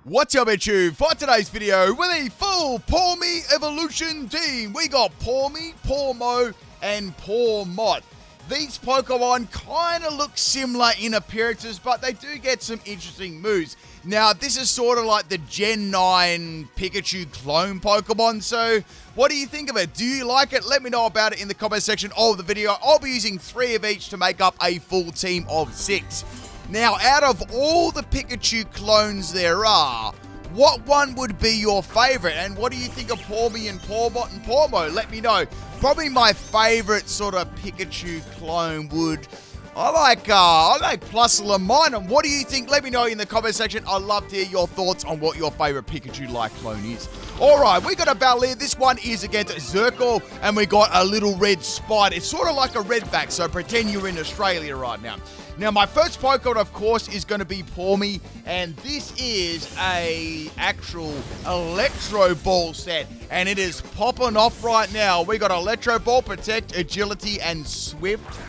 What's up, YouTube? For today's video, with a full Pawmi evolution team, we got Pawmi, Pawmo, and Pawmot. These Pokemon kind of look similar in appearances, but they do get some interesting moves. Now, this is sort of like the Gen 9 Pikachu clone Pokemon, so what do you think of it? Do you like it? Let me know about it in the comment section of the video. I'll be using 3 of each to make up a full team of 6. Now, out of all the Pikachu clones there are, what one would be your favorite? And what do you think of Pawmi and Pawmot and Pawmo? Let me know. Probably my favorite sort of Pikachu clone would... I like Plusle and what do you think? Let me know in the comment section. I'd love to hear your thoughts on what your favorite Pikachu-like clone is. Alright, we got a battle here. This one is against Zirkle, and we got a little red spider. It's sort of like a redback, so pretend you're in Australia right now. Now, my first Pokemon, of course, is going to be Pawmi, and this is a actual Electro Ball set, and it is popping off right now. We got Electro Ball, Protect, Agility, and Swift.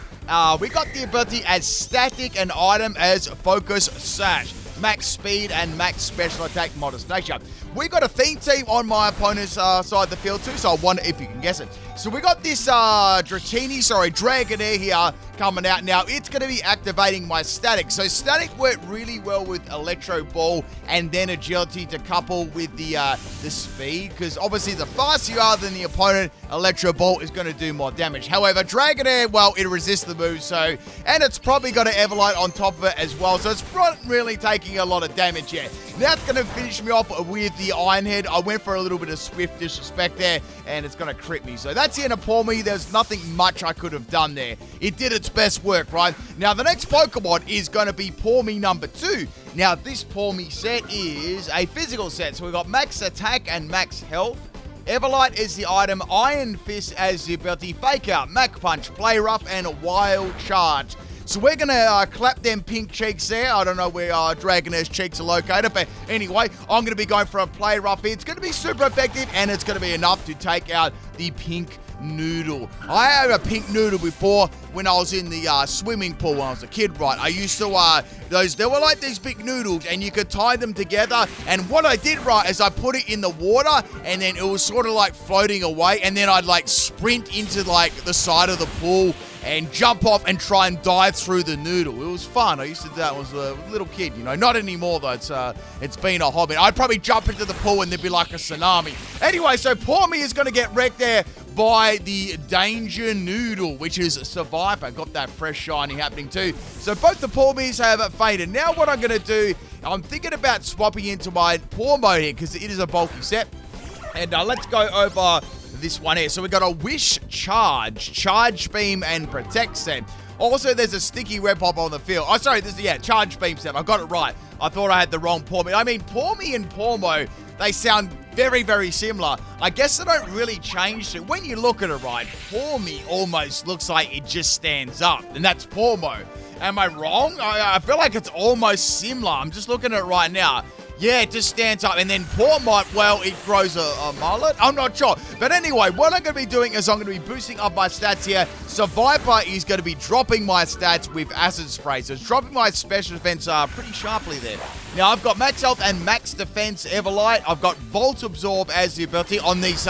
We got the ability as Static and item as Focus Sash, Max Speed, and Max Special Attack, Modest Nature. We got a theme team on my opponent's side of the field too, so I wonder if you can guess it. So we got this Dragonair here coming out. Now, it's going to be activating my Static. So Static worked really well with Electro Ball and then Agility to couple with the speed, because obviously the faster you are than the opponent, Electro Ball is going to do more damage. However, Dragonair, well, it resists the move, and it's probably got an Everlight on top of it as well, so it's not really taking a lot of damage yet. Now it's going to finish me off with the Iron Head. I went for a little bit of Swift Disrespect there, and it's going to crit me. So that's the end of Pawmi. There's nothing much I could have done there. It did its best work, right? Now, the next Pokemon is going to be Pawmi number 2. Now, this Pawmi set is a physical set. So we've got Max Attack and Max Health. Everlight is the item, Iron Fist as the ability, Fake Out, Mach Punch, Play Rough, and Wild Charge. So we're going to clap them pink cheeks there. I don't know where Dragonair's cheeks are located, but anyway, I'm going to be going for a Play Rough here. It's going to be super effective, and it's going to be enough to take out the pink noodle. I had a pink noodle before when I was in the swimming pool when I was a kid, right? I used to, they were like these big noodles, and you could tie them together, and what I did, right, is I put it in the water, and then it was sort of like floating away, and then I'd like sprint into like the side of the pool and jump off and try and dive through the noodle. It was fun. I used to do that when I was a little kid, you know. Not anymore, though. It's been a hobby. I'd probably jump into the pool and there'd be like a tsunami. Anyway, so Pawmi is going to get wrecked there by the Danger Noodle, which is Survivor. Got that fresh shiny happening too. So both the Pawmis have faded. Now what I'm going to do, I'm thinking about swapping into my Pawmo here because it is a bulky set. And let's go over this one here. So we got a Wish, Charge Beam, and Protect set. Also, there's a Sticky Web Hop on the field. Oh, sorry, this is, Charge Beam set. I got it right. I thought I had the wrong Pawmi. I mean, Pawmi and Pawmo, they sound very, very similar. I guess they don't really change. So when you look at it right, Pawmi almost looks like it just stands up, and that's Pawmo. Am I wrong? I feel like it's almost similar. I'm just looking at it right now. Yeah, it just stands up. And then Pawmot, well, it grows a mullet. I'm not sure. But anyway, what I'm going to be doing is I'm going to be boosting up my stats here. Survivor is going to be dropping my stats with Acid Spray. So it's dropping my special defense pretty sharply there. Now, I've got Max Health and Max Defense Everlight. I've got Volt Absorb as the ability. On these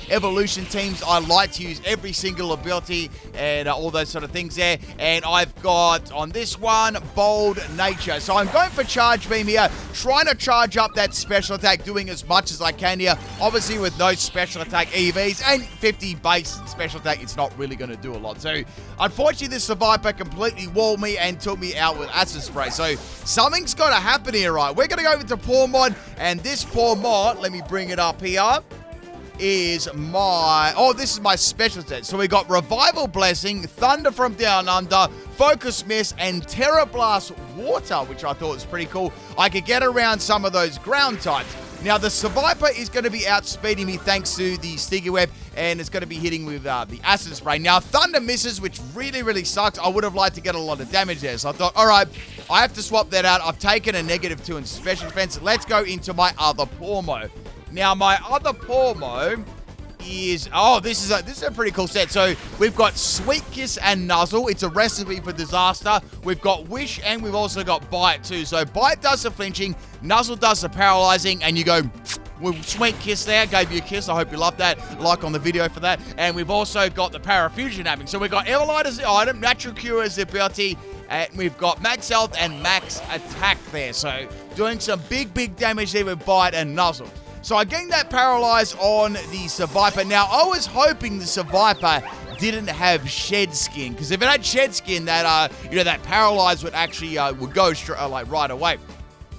evolution teams, I like to use every single ability and all those sort of things there. And I've got, on this one, Bold Nature. So I'm going for Charge Beam here, trying to charge up that special attack, doing as much as I can here. Obviously, with no special attack EVs and 50 base special attack, it's not really going to do a lot. So, unfortunately, this Survivor completely walled me and took me out with Acid Spray. So, something's got to happen here, right? We're going to go over to Pawmot, and this Pawmot, let me bring it up here, is my... Oh, this is my special set. So we got Revival Blessing, Thunder from Down Under, Focus Miss, and Terra Blast Water, which I thought was pretty cool. I could get around some of those ground types. Now, the Survivor is going to be outspeeding me thanks to the Sticky Web, and it's going to be hitting with the Acid Spray. Now, Thunder misses, which really, really sucks. I would have liked to get a lot of damage there. So I thought, all right, I have to swap that out. I've taken a -2 in special defense. Let's go into my other Pawmo. Now, my other Pawmo is... Oh, this is a pretty cool set. So we've got Sweet Kiss and Nuzzle. It's a recipe for disaster. We've got Wish, and we've also got Bite too. So Bite does the flinching, Nuzzle does the paralyzing, and you go... With Sweet Kiss there, gave you a kiss. I hope you loved that. Like on the video for that. And we've also got the Parafusion happening. So we've got Everlight as the item, Natural Cure as the ability, and we've got Max Health and Max Attack there. So doing some big damage there with Bite and Nuzzle. So I gained that Paralyze on the Survivor. Now, I was hoping the Survivor didn't have Shed Skin, because if it had Shed Skin, that that Paralyze would actually would go right away.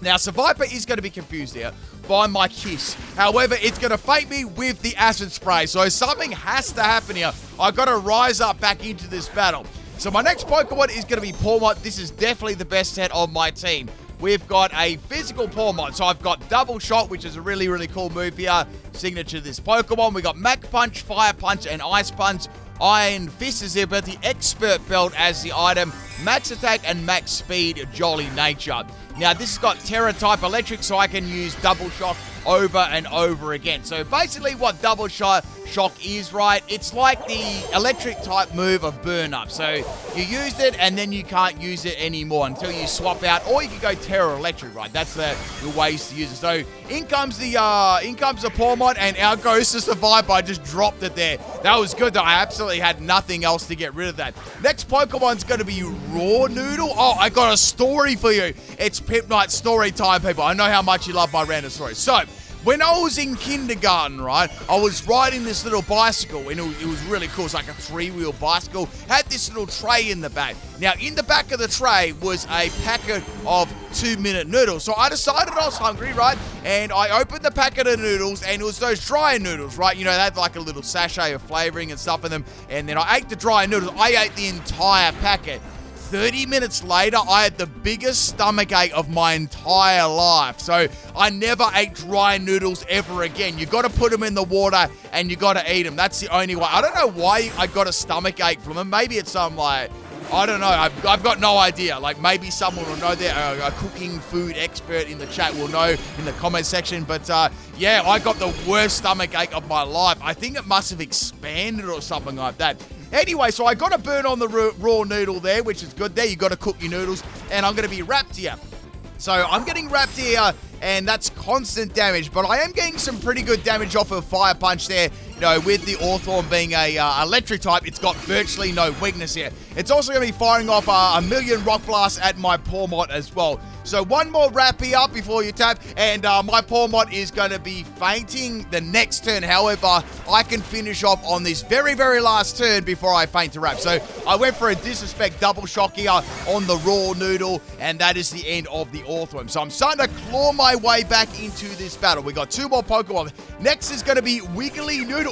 Now, Survivor is going to be confused here by my kiss. However, it's going to fight me with the Acid Spray. So something has to happen here. I've got to rise up back into this battle. So my next Pokemon is going to be Pawmot. This is definitely the best set on my team. We've got a physical Pawmot. So I've got Double Shot, which is a really cool move here. Signature to this Pokemon. We got Mach Punch, Fire Punch, and Ice Punch. Iron Fist is the ability, Expert Belt as the item, Max Attack and Max Speed, Jolly Nature. Now, this has got Terra type Electric, so I can use Double Shock over and over again. So basically what Double Shock is, right, it's like the electric type move of Burn Up. So you used it and then you can't use it anymore until you swap out, or you can go Terra Electric, right? That's the ways to use it. So in comes the Pawmot, and out goes the Survivor. I just dropped it there. That was good though. I absolutely had nothing else to get rid of that. Next Pokemon's going to be Raw Noodle. Oh, I got a story for you. It's PIMPNITE story time, people. I know how much you love my random stories. So, when I was in kindergarten, right, I was riding this little bicycle, and it was really cool. It's like a 3-wheel bicycle. Had this little tray in the back. Now, in the back of the tray was a packet of 2-minute noodles. So I decided I was hungry, right, and I opened the packet of noodles, and it was those dry noodles, right? You know, they had like a little sachet of flavoring and stuff in them, and then I ate the dry noodles. I ate the entire packet. 30 minutes later, I had the biggest stomachache of my entire life. So I never ate dry noodles ever again. You got to put them in the water and you got to eat them. That's the only way. I don't know why I got a stomachache from them. Maybe it's some I don't know. I've got no idea. Like maybe someone will know there. A cooking food expert in the chat will know in the comment section. But yeah, I got the worst stomachache of my life. I think it must have expanded or something like that. Anyway, so I got a burn on the raw noodle there, which is good there. You got to cook your noodles, and I'm going to be wrapped here. So I'm getting wrapped here, and that's constant damage, but I am getting some pretty good damage off of Fire Punch there. You know, with the Hawthorne being a electric type, it's got virtually no weakness here. It's also going to be firing off a million Rock Blasts at my Pawmot as well. So one more wrap here before you tap, and my Pawmot is going to be fainting the next turn. However, I can finish off on this very last turn before I faint to wrap. So I went for a Disrespect Double Shock here on the Raw Noodle, and that is the end of the Hawthorne. So I'm starting to claw my way back into this battle. We got 2 more Pokemon. Next is going to be Wiggly Noodle.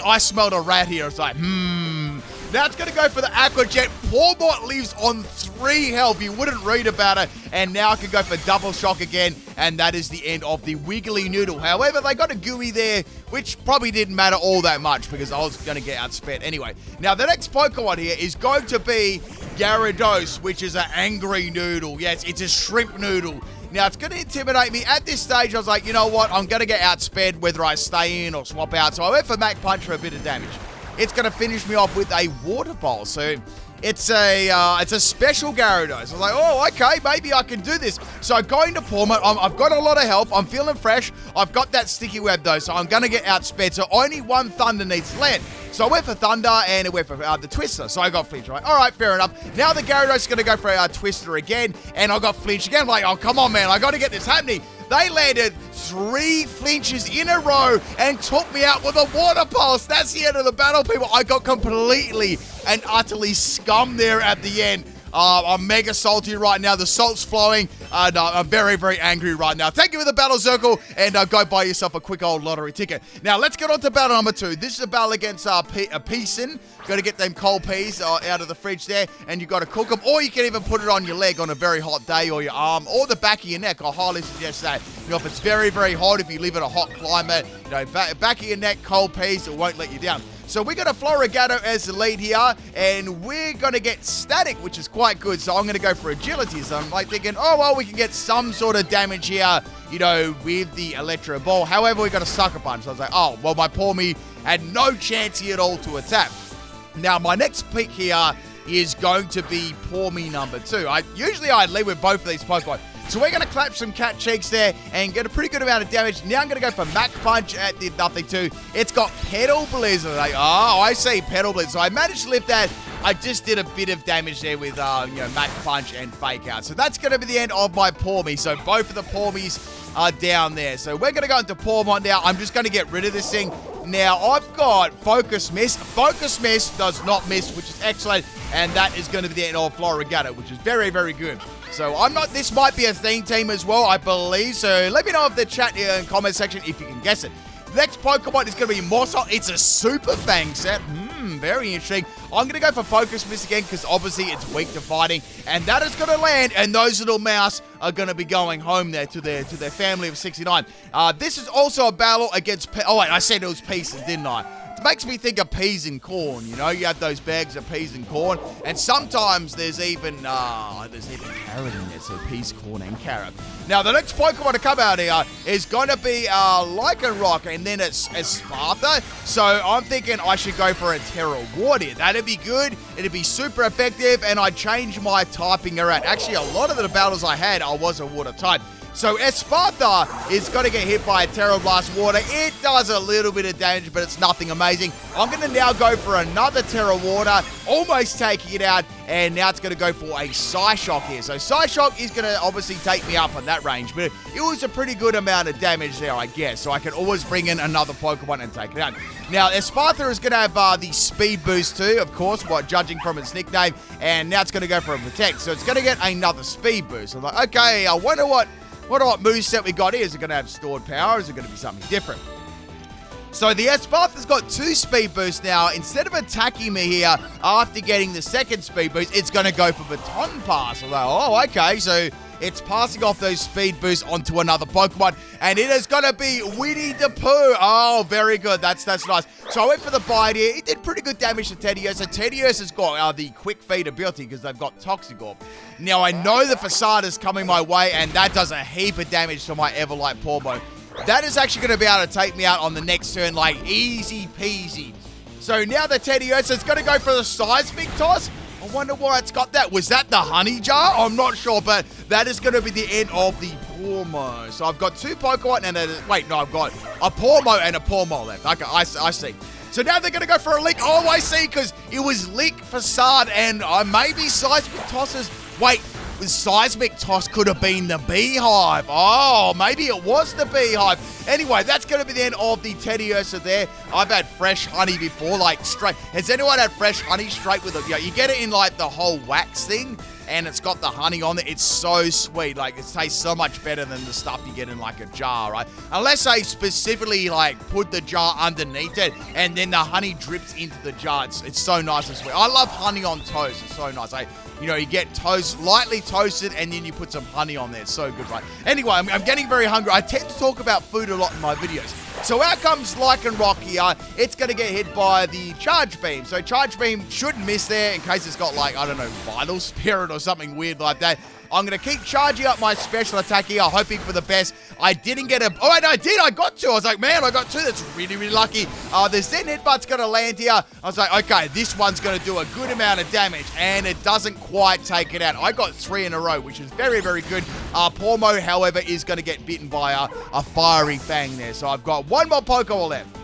I smelled a rat here. It's like, Now it's going to go for the Aqua Jet. Pawmot lives on 3 health. You wouldn't read about it. And now I can go for Double Shock again. And that is the end of the Wiggly Noodle. However, they got a Gooey there, which probably didn't matter all that much because I was going to get outspent anyway. Now, the next Pokemon here is going to be Gyarados, which is an angry noodle. Yes, it's a shrimp noodle. Now, it's going to intimidate me. At this stage, I was like, you know what? I'm going to get outsped whether I stay in or swap out. So I went for Mach Punch for a bit of damage. It's going to finish me off with a Water Bowl. So it's a special Gyarados. I was like, oh, okay, maybe I can do this. So going to Pawmot, I've got a lot of health. I'm feeling fresh. I've got that Sticky Web, though, so I'm going to get outsped. So only one Thunder needs to land. So I went for Thunder, and it went for the Twister. So I got Flinch, right? All right, fair enough. Now the Gyarados is going to go for a Twister again, and I got Flinch again. I'm like, oh, come on, man. I got to get this happening. They landed 3 flinches in a row and took me out with a Water Pulse. That's the end of the battle, people. I got completely and utterly scummed there at the end. I'm mega salty right now. The salt's flowing. I'm very angry right now. Thank you for the battle circle, and go buy yourself a quick old lottery ticket. Now, let's get on to battle number 2. This is a battle against Peason. Got to get them cold peas out of the fridge there, and you got to cook them, or you can even put it on your leg on a very hot day, or your arm, or the back of your neck. I highly suggest that. You know, if it's very hot, if you live in a hot climate, you know, back of your neck, cold peas, it won't let you down. So we got a Floragato as the lead here, and we're going to get Static, which is quite good. So I'm going to go for Agility. So I'm like thinking, oh, well, we can get some sort of damage here, you know, with the Electro Ball. However, we got a Sucker Punch. So I was like, oh, well, my Pawmi had no chance here at all to attack. Now, my next pick here is going to be Pawmi number 2. Usually I'd lead with both of these Pokemon. So we're going to clap some cat cheeks there and get a pretty good amount of damage. Now I'm going to go for Mach Punch. It did nothing too. It's got Petal Blizzard. I see Petal Blizzard. So I managed to lift that. I just did a bit of damage there with, Mach Punch and Fake Out. So that's going to be the end of my Pawmi. So both of the Pawmis are down there. So we're going to go into Pawmot now. I'm just going to get rid of this thing. Now, I've got Focus Miss. Focus Miss does not miss, which is excellent. And that is going to be the end of Florigata, which is very, very good. So this might be a theme team as well, I believe. So let me know in the chat and comment section if you can guess it. The next Pokemon is going to be Morsol. It's a Super Fang set. Very interesting. I'm going to go for Focus Miss again because obviously it's weak to fighting. And that is going to land, and those little mouse are going to be going home there to their family of 69. This is also a battle against... Oh, wait, I said it was pieces, didn't I? It makes me think of peas and corn, you know? You have those bags of peas and corn, and sometimes there's even carrot in there, so peas, corn, and carrot. Now, the next Pokemon to come out here is going to be Lycanroc, and then it's Sparta. So I'm thinking I should go for a Terra Water. That'd be good. It'd be super effective, and I'd change my typing around. Actually, a lot of the battles I had, I was a water type. So Esparta is going to get hit by a Terra Blast Water. It does a little bit of damage, but it's nothing amazing. I'm going to now go for another Terra Water, almost taking it out, and now it's going to go for a Psyshock here. So Psyshock is going to obviously take me up on that range, but it was a pretty good amount of damage there, I guess. So I can always bring in another Pokemon and take it out. Now, Esparta is going to have the speed boost too, of course, judging from its nickname, and now it's going to go for a Protect. So it's going to get another speed boost. I'm like, okay, I wonder what moveset we got here. Is it going to have stored power, or is it going to be something different? So the Esparta's got 2 speed boosts now. Instead of attacking me here after getting the second speed boost, it's going to go for Baton Pass. I'm like, oh, okay, so it's passing off those speed boosts onto another Pokemon, and it is going to be Winnie the Pooh. Oh, very good. That's nice. So I went for the Bite here. It did pretty good damage to Tedious. So Tedious has got the Quick Feed ability because they've got Toxic Orb. Now, I know the Facade is coming my way, and that does a heap of damage to my Everlight Pawmo. That is actually going to be able to take me out on the next turn, like easy peasy. So now the Teddiursa is going to go for the Seismic Toss. I wonder why it's got that. Was that the Honey Jar? I'm not sure, but that is going to be the end of the Pawmo. So I've got 2 Pokemon and I've got a Pawmo and a Pawmo left. Okay, I see. So now they're going to go for a Lick. Oh, I see, because it was Lick, Facade, and maybe Seismic Tosses. Wait, the Seismic Toss could have been the Beehive. Oh, maybe it was the Beehive. Anyway, that's going to be the end of the Teddiursa there. I've had fresh honey before, like straight. Has anyone had fresh honey straight with it? You get it in like the whole wax thing, and it's got the honey on it. It's so sweet. Like, it tastes so much better than the stuff you get in like a jar, right? Unless they specifically like put the jar underneath it, and then the honey drips into the jar. It's so nice and sweet. I love honey on toast. It's so nice. You get toast, lightly toasted, and then you put some honey on there. It's so good, right? Anyway, I'm getting very hungry. I tend to talk about food a lot in my videos. So out comes Lycanroc here. It's going to get hit by the Charge Beam. So Charge Beam should miss there in case it's got like, I don't know, Vital Spirit or something weird like that. I'm going to keep charging up my special attack here, hoping for the best. I didn't get a... Oh, wait, I did. I got 2. I was like, man, I got 2. That's really, really lucky. The Zen Headbutt's going to land here. I was like, okay, this one's going to do a good amount of damage, and it doesn't quite take it out. I got 3 in a row, which is very, very good. Pawmo, however, is going to get bitten by a Fiery Fang there. So I've got 1 more Pokemon left.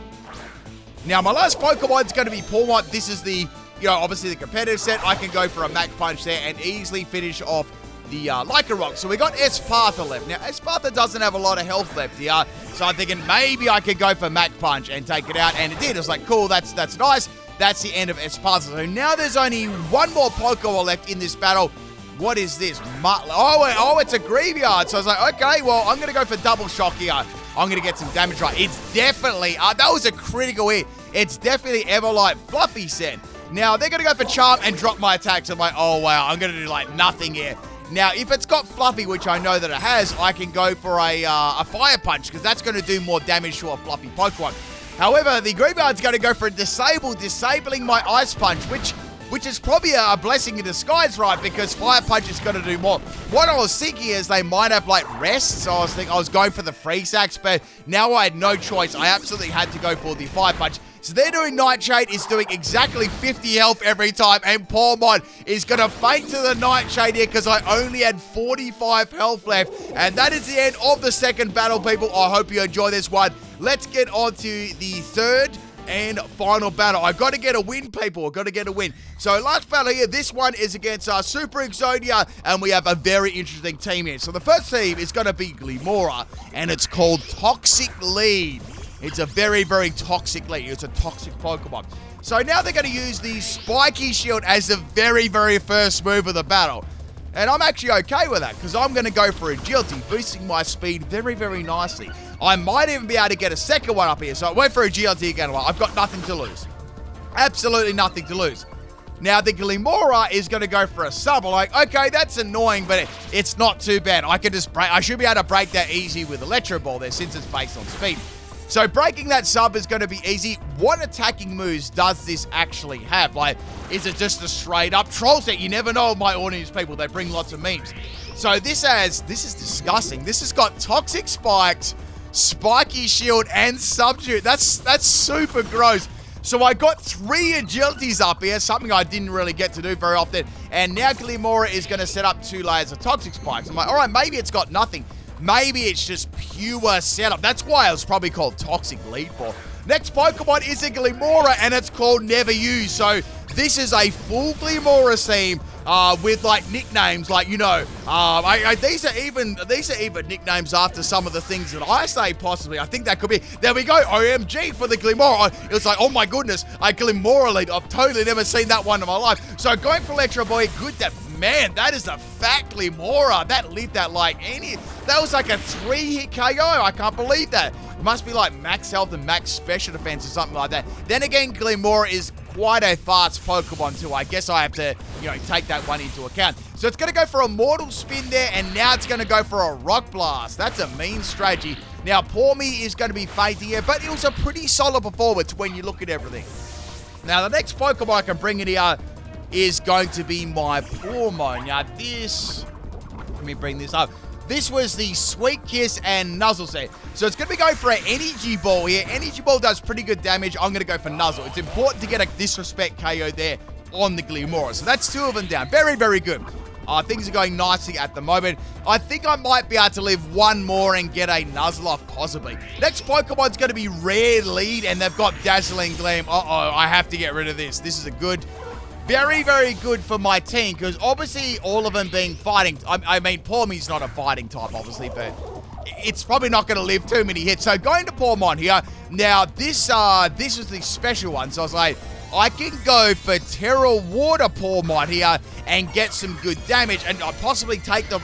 Now, my last Pokemon is going to be Pawmot. This is the, obviously the competitive set. I can go for a Mach Punch there and easily finish off the Lycanroc. So we got Esparta left. Now, Esparta doesn't have a lot of health left here, so I'm thinking maybe I could go for Mach Punch and take it out, and it did. It was like, cool, that's nice. That's the end of Esparta. So now there's only 1 more Pokemon left in this battle. What is this? Oh, it's a Graveyard. So I was like, okay, well, I'm going to go for Double Shock here. I'm going to get some damage right. It's definitely, that was a critical hit. It's definitely Everlight Fluffy set. Now, they're going to go for Charm and drop my attacks. I'm like, oh, wow, I'm going to do like nothing here. Now, if it's got Fluffy, which I know that it has, I can go for a Fire Punch, because that's going to do more damage to a Fluffy Pokemon. However, the Graveyard's going to go for a Disable, disabling my Ice Punch, which which is probably a blessing in disguise, right? Because Fire Punch is going to do more. What I was thinking is they might have, like, rest. So I was going for the Freeze Axe, but now I had no choice. I absolutely had to go for the Fire Punch. So they're doing Nightshade, is doing exactly 50 health every time, and Pawmot is going to faint to the Nightshade here because I only had 45 health left. And that is the end of the second battle, people. I hope you enjoy this one. Let's get on to the third and final battle. I've got to get a win, people. I've got to get a win. So last battle here, this one is against Super Exodia, and we have a very interesting team here. So the first team is going to be Glimora, and it's called Toxic Lead. It's a very, very toxic lead. It's a toxic Pokemon. So now they're going to use the Spiky Shield as the very, very first move of the battle. And I'm actually okay with that, because I'm going to go for Agility, boosting my speed very, very nicely. I might even be able to get a second one up here, so I went for Agility again. I've got nothing to lose. Absolutely nothing to lose. Now, the Glimora is going to go for a sub. I'm like, okay, that's annoying, but it's not too bad. I can just break. I should be able to break that easy with Electro Ball there, since it's based on speed. So breaking that sub is going to be easy. What attacking moves does this actually have? Like, is it just a straight up troll set? You never know my audience, people. They bring lots of memes. So this is disgusting. This has got Toxic Spikes, Spiky Shield, and Substitute. That's super gross. So I got 3 agilities up here, something I didn't really get to do very often. And now Glimora is going to set up 2 layers of Toxic Spikes. I'm like, all right, maybe it's got nothing. Maybe it's just pure setup. That's why it was probably called Toxic Lead for. Next Pokemon is a Glimora, and it's called Never Use. So this is a full Glimora theme with like nicknames, like, you know, these are even nicknames after some of the things that I say. Possibly, I think that could be. There we go. OMG for the Glimora. It was like, oh my goodness, a Glimora lead. I've totally never seen that one in my life. So going for Electro Boy, good. Man, that is a fat Glimora. That lived that like any. That was like a 3-hit KO. I can't believe that. It must be like max health and max special defense or something like that. Then again, Glimora is quite a fast Pokemon too. I guess I have to, you know, take that one into account. So it's going to go for a Mortal Spin there, and now it's going to go for a Rock Blast. That's a mean strategy. Now, Pawmi is going to be fainting here, but it was a pretty solid performance when you look at everything. Now, the next Pokemon I can bring in here is going to be my Pawmo. Now this, let me bring this up. This was the Sweet Kiss and Nuzzle set. So it's going to be going for an Energy Ball here. Energy Ball does pretty good damage. I'm going to go for Nuzzle. It's important to get a Disrespect KO there on the Glimora. So that's 2 of them down. Very, very good. Things are going nicely at the moment. I think I might be able to live 1 more and get a Nuzzle off, possibly. Next Pokemon's going to be Rare Lead, and they've got Dazzling Gleam. Uh-oh, I have to get rid of this. This is a good... Very, very good for my team, because obviously all of them being fighting. I mean, Pawmi's not a fighting type, obviously, but it's probably not going to live too many hits. So going to Pawmot here. Now, this was the special one. So I was like, I can go for Terra Water Pawmot here and get some good damage, and possibly take the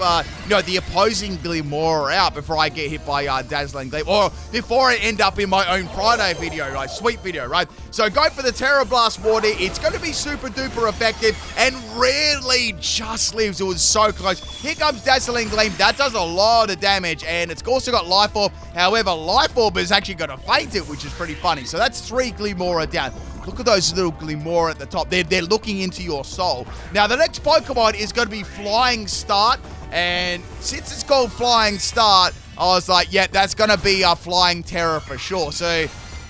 the opposing Glimora out before I get hit by Dazzling Gleam, or before I end up in my own Friday video, like sweet video, right? So go for the Terra Blast Water. It's going to be super duper effective, and rarely just lives. It was so close. Here comes Dazzling Gleam. That does a lot of damage, and it's also got Life Orb. However, Life Orb is actually going to faint it, which is pretty funny. So that's 3 Glimora down. Look at those little Glimora at the top. They're looking into your soul. Now, the next Pokemon is going to be Flying Start. And since it's called Flying Start, I was like, yeah, that's going to be a Flying Terra for sure. So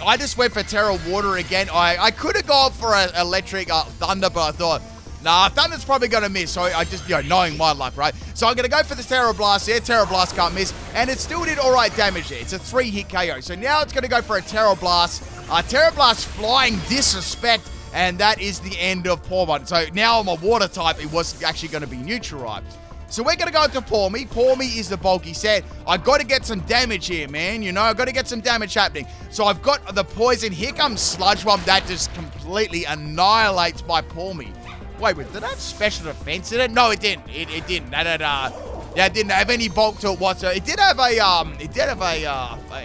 I just went for Terra Water again. I could have gone for an Electric Thunder, but I thought, nah, Thunder's probably going to miss. So I just, knowing my luck, right? So I'm going to go for the Terra Blast here. Terra Blast can't miss. And it still did all right damage there. It's a 3-hit KO. So now it's going to go for a Terra Blast. Terra Blast Flying Disrespect. And that is the end of Pawmot. So now I'm a water type. It was actually going to be neutral, right? So we're going to go into Pawmi. Pawmi is the bulky set. I got to get some damage here, man. I got to get some damage happening. So I've got the poison. Here comes Sludge Bomb. That just completely annihilates my Pawmi. Wait, did it have special defense in it? No, it didn't. It didn't. It didn't have any bulk to it whatsoever. It did have a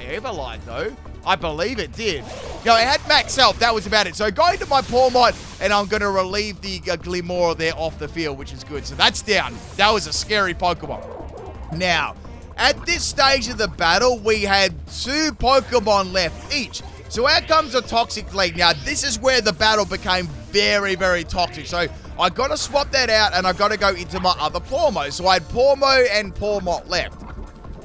Everlight though. I believe it did. It had max health. That was about it. So going to my Pawmot, and I'm going to relieve the Glimora there off the field, which is good. So that's down. That was a scary Pokemon. Now, at this stage of the battle, we had 2 Pokemon left each. So out comes a Toxic Lead. Now, this is where the battle became very, very toxic. So I got to swap that out, and I got to go into my other Pawmo. So I had Pawmo and Pawmot left.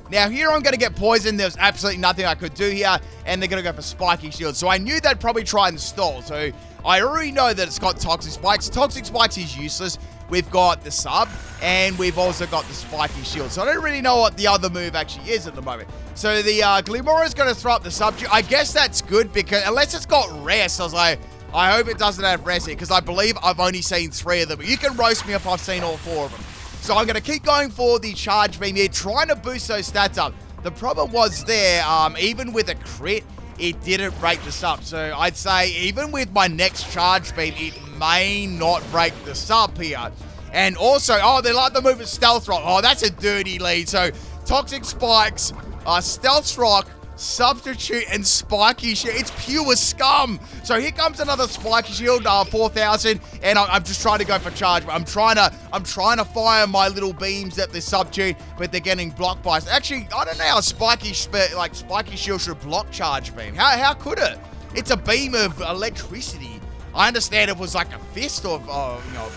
Now here I'm going to get poisoned. There's absolutely nothing I could do here, and they're going to go for Spiky Shield. So I knew they'd probably try and stall. So I already know that it's got Toxic Spikes. Toxic Spikes is useless. We've got the sub, and we've also got the Spiky Shield. So I don't really know what the other move actually is at the moment. So the Glimora is going to throw up the sub. I guess that's good, because unless it's got rest, I was like, I hope it doesn't have rest here, because I believe I've only seen 3 of them. You can roast me if I've seen all 4 of them. So I'm going to keep going for the charge beam here, trying to boost those stats up. The problem was there, even with a crit, it didn't break the sub. So I'd say even with my next charge beam, it may not break the sub here. And also, oh, they like the move of Stealth Rock. Oh, that's a dirty lead. So Toxic Spikes, Stealth Rock, Substitute, and Spiky Shield. It's pure scum. So here comes another Spiky Shield, 4,000, and I'm just trying to go for charge. I'm trying to fire my little beams at the Substitute, but they're getting blocked by us. Actually, I don't know how Spiky Shield should block charge beam. How could it? It's a beam of electricity. I understand it was like a fist of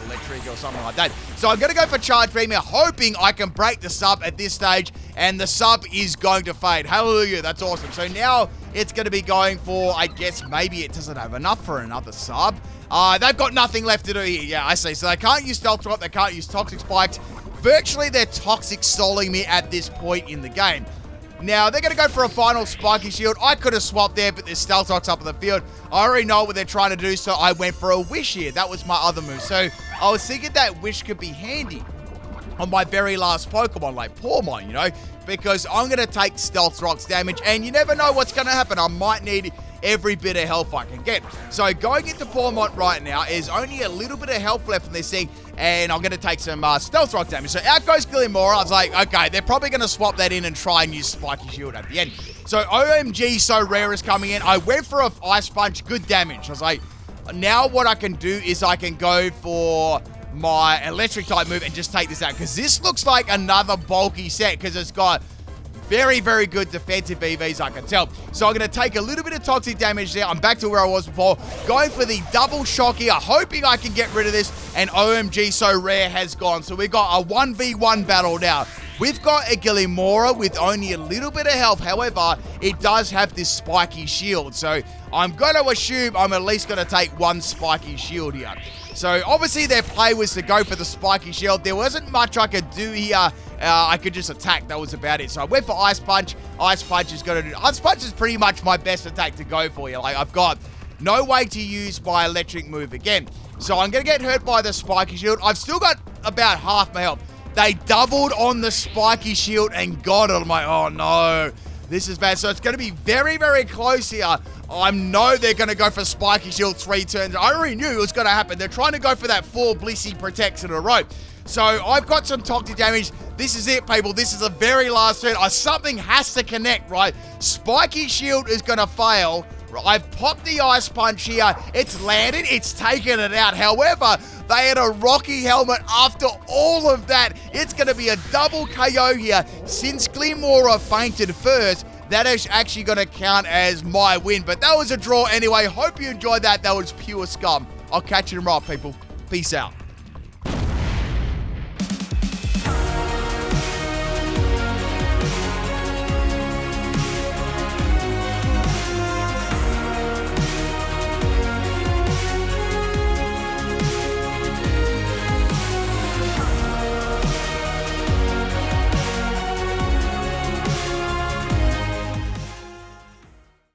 electric or something like that. So I'm going to go for charge beam here, hoping I can break the sub at this stage, and the sub is going to fade. Hallelujah, that's awesome. So now it's going to be going for, I guess maybe it doesn't have enough for another sub. They've got nothing left to do here. Yeah, I see. So they can't use Stealth Rock, they can't use Toxic Spikes. Virtually, they're toxic stalling me at this point in the game. Now, they're going to go for a final Spiky Shield. I could have swapped there, but there's Stealth Rocks up in the field. I already know what they're trying to do, so I went for a Wish here. That was my other move. So I was thinking that Wish could be handy on my very last Pokemon, like Pawmo, you know, because I'm going to take Stealth Rocks damage, and you never know what's going to happen. I might need every bit of health I can get. So going into Pawmot right now is only a little bit of health left from this thing, and I'm going to take some Stealth Rock damage. So out goes Glimora. I was like, okay, they're probably going to swap that in and try and use Spiky Shield at the end. So OMG So Rare is coming in. I went for a Ice Punch, good damage. I was like, now what I can do is I can go for my electric type move and just take this out, because this looks like another bulky set, because it's got very, very good defensive EVs, I can tell. So I'm going to take a little bit of toxic damage there. I'm back to where I was before. Going for the double shock here, hoping I can get rid of this. And OMG So Rare has gone. So we've got a 1v1 battle now. We've got a Glimora with only a little bit of health. However, it does have this Spiky Shield. So I'm going to assume I'm at least going to take one Spiky Shield here. So obviously their play was to go for the Spiky Shield. There wasn't much I could do here. I could just attack. That was about it. So I went for Ice Punch. Ice Punch is going to do... Ice Punch is pretty much my best attack to go for here. Like, I've got no way to use my electric move again. So I'm going to get hurt by the Spiky Shield. I've still got about half my health. They doubled on the Spiky Shield and got it. I'm like, oh no, this is bad. So it's going to be very, very close here. I know they're going to go for Spiky Shield 3 turns. I already knew it was going to happen. They're trying to go for that 4 Blissey Protects in a row. So I've got some toxic damage. This is it, people. This is the very last turn. Something has to connect, right? Spiky Shield is going to fail. I've popped the Ice Punch here. It's landed. It's taken it out. However, they had a Rocky Helmet after all of that. It's going to be a double KO here. Since Glimora fainted first, that is actually going to count as my win. But that was a draw anyway. Hope you enjoyed that. That was pure scum. I'll catch you tomorrow, people. Peace out.